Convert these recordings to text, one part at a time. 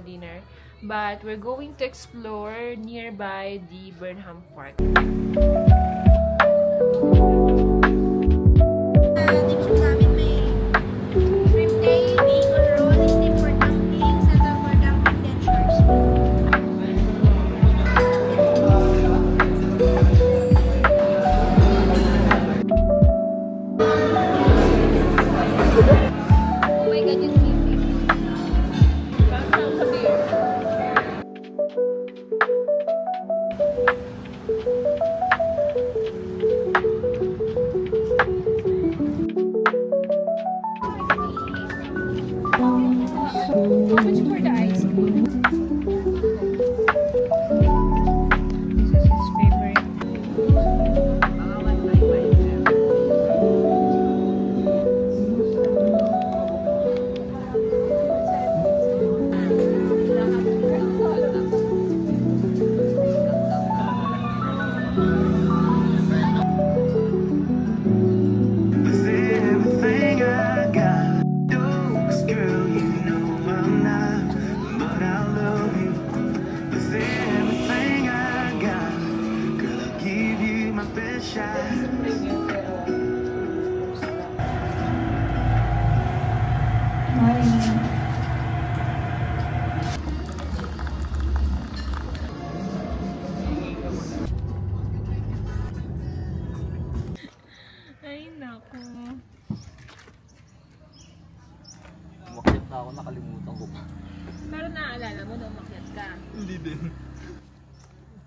a dinner. But we're going to explore nearby the Burnham Park. Division namin may shrimp day, bacon roll, steam for dumplings, at for dumpling then short stew. Oh my God, yung sisig. Parang sa beer. How much for the ice cream? This is his favorite. With everything I got, cause girl, you know I'm not, but I love you. With everything I got, girl, I'll give you my best shot. Ay, naku. Umakyat na ako, nakalimutan ko pa. Pero naaalala mo na umakyat ka. Hindi din.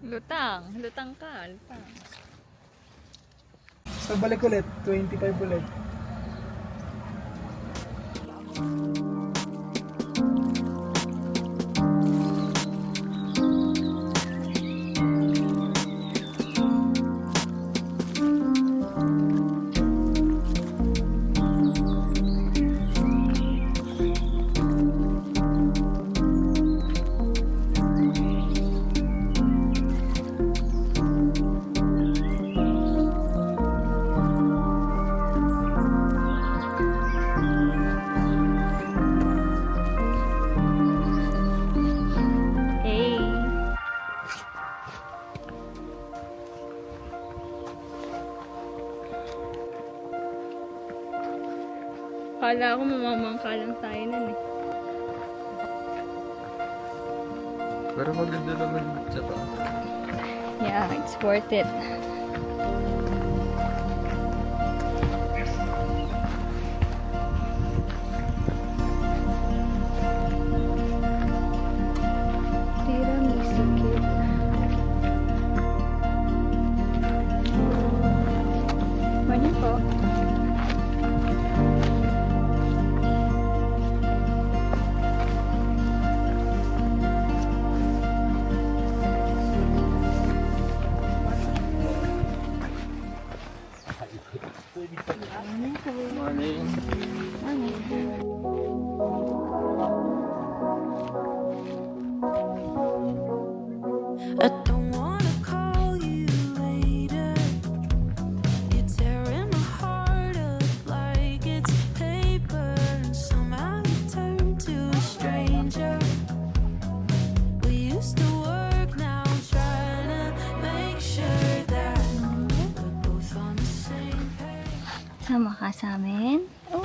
Lutang. Lutang ka. Lutang. Pagbalik ulit, 25 ulit. Hey. Kala ko mamamangka lang tayo nun eh. Pero maganda naman sa taas. Yeah, it's worth it. Tiramisu cake. Morning po. Morning. I don't wanna call you later. You're tearing my heart up like it's paper, and somehow you turn to a stranger. We used to work, now I'm trying to make sure that we're both on the same page. Sama ka sa amin? Oh.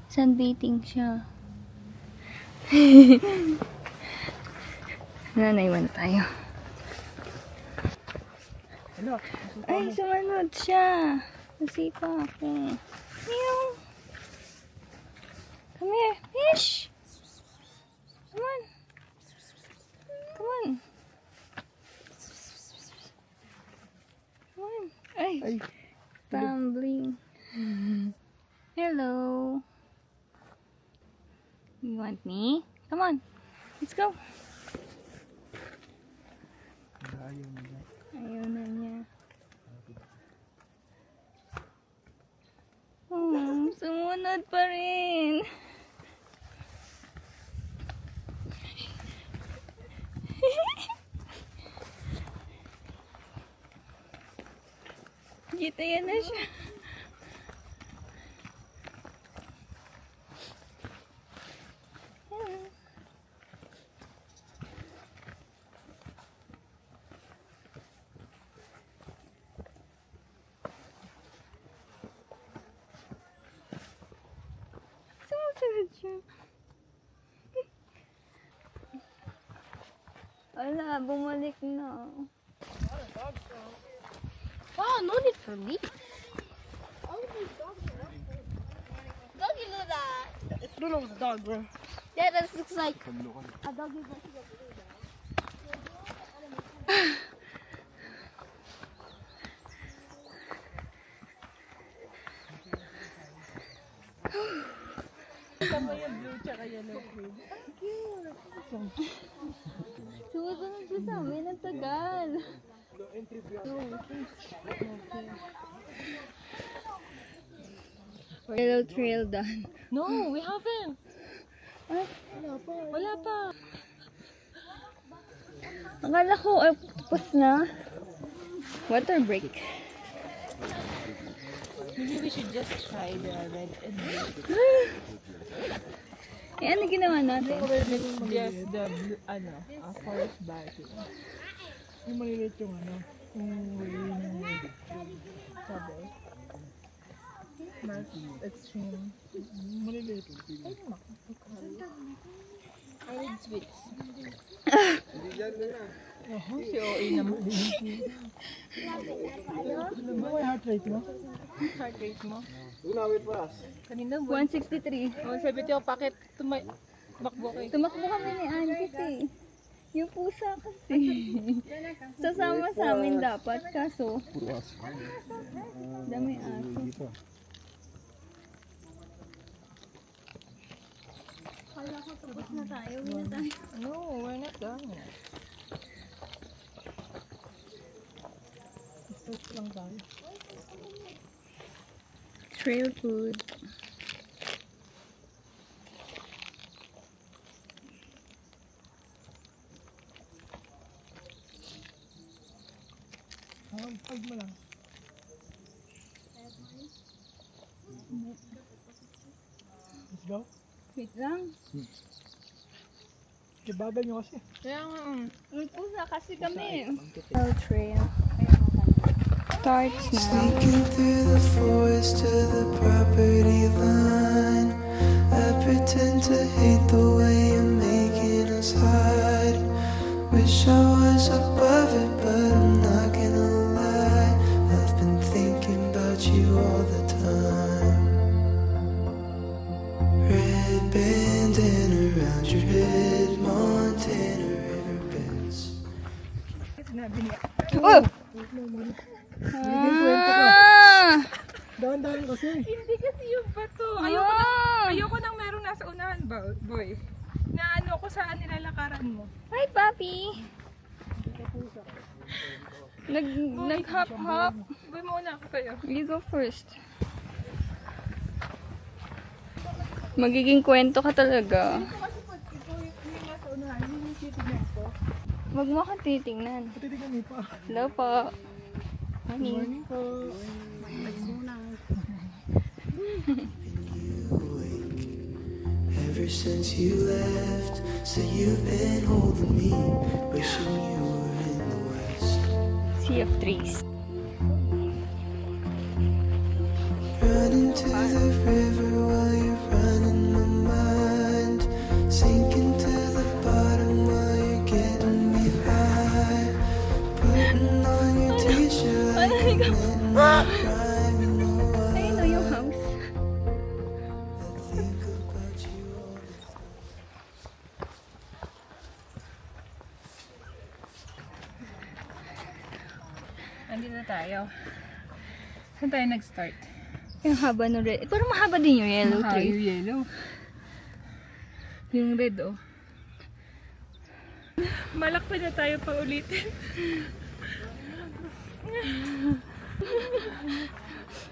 Sunbathing siya. Nanaiwan tayo. Ay, sumunod siya. Nasipa ako. Meow. Come here. Fish. Come on. Come on. Come on. Ay. Tumbling. Hello. You want me? Come on. Let's go. Ayaw na niya. Sumunod pa rin. Kita yan na siya. picture. Wala, bumalik na. Wow, no need for me. Doggy do that. It's Bruno was a dog, bro. Yeah, that looks like a doggy. Sumunod siya sa amin, ang tagal. Yellow trail done. No, we haven't. Wala pa. Akala ko, ay, tapos na. Water break. Maybe we should just try the red and blue. Eh, ano ginawa natin? Just the blue, forest biking. Yung maliliit yung ano, yung sabi. Mas extreme. Maliliit. I need sweets. Si OA naman. Ano ba yung heart rate mo? Heart rate mo? Unawit pa ras. Kanina 163. Oh, sabi ko, bakit bakbo kayo? Tumakbo kami ni Auntie eh. Yung pusa kasi. Sasama sa amin dapat, kaso dami aso. Kala ko tapos na tayo. Uwi na tayo. No, we're not done yet. Start lang tayo. Trail food. Pag mo lang. Let's go. Wait lang. Kibagal nyo kasi. Kaya nga, May pusa kasi kami. Trail. Starts now. Sneaking through the forest to the property line. I pretend to hate the way you're making us hide. Wish I was above it, but I'm not gonna lie. I've been thinking about you all the time. Red bandana around your head, Montana riverbeds. Oh! Dahan-dahan kasi. hindi kasi yung bato. Ayoko nang meron nasa unahan, boy. Na ano ko saan nilalakaran mo. Hi, Papi! Nag-hop-hop. Boy, mauna ako sa'yo. You go first. Magiging kwento ka talaga. Wag mo ka titingnan. Patitignan mo pa. Hello po. Morning. Morning po. Ever since you left, so you've been holding me, wishing you were in the west. Sea of trees. Running to the river while you're running my mind, sinking to the bottom while you're getting me high, putting on your t-shirt like a midnight crime. You know Ayun o yung house. I think about you all the time. Andito na tayo. Saan tayo nag-start? Yung haba ng red. Pero mahaba din yung yellow Mahaba tree. yung yellow. Yung red, oh. Malakpa na tayo pa ulitin.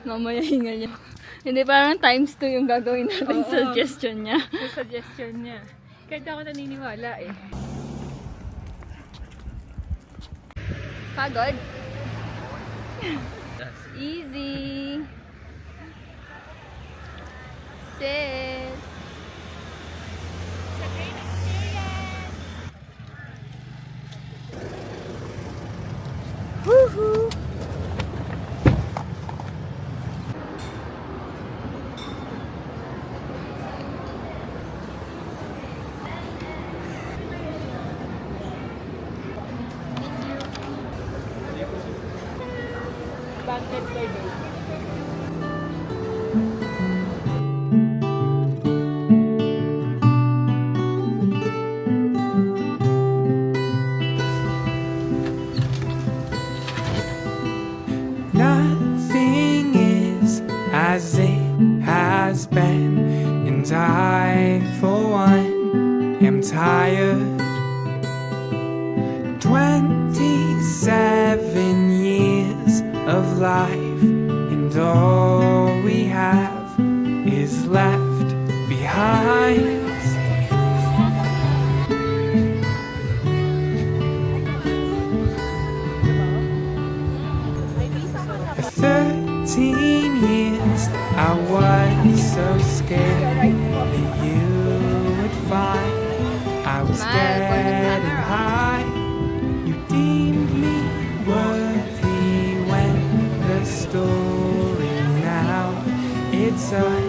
Mamaya hinga niya. Hindi, parang times 2 yung gagawin natin Oo. suggestion niya. Yung suggestion niya. Kahit ako naniniwala eh. Pagod? Easy. Sis. It's a great experience. Woohoo! Nothing is as it has been, and I, for one, am tired. 27 years of life, and all we have is left behind. 13 years I was so scared that you would find I was getting high. You deemed me worthy when the story now it's a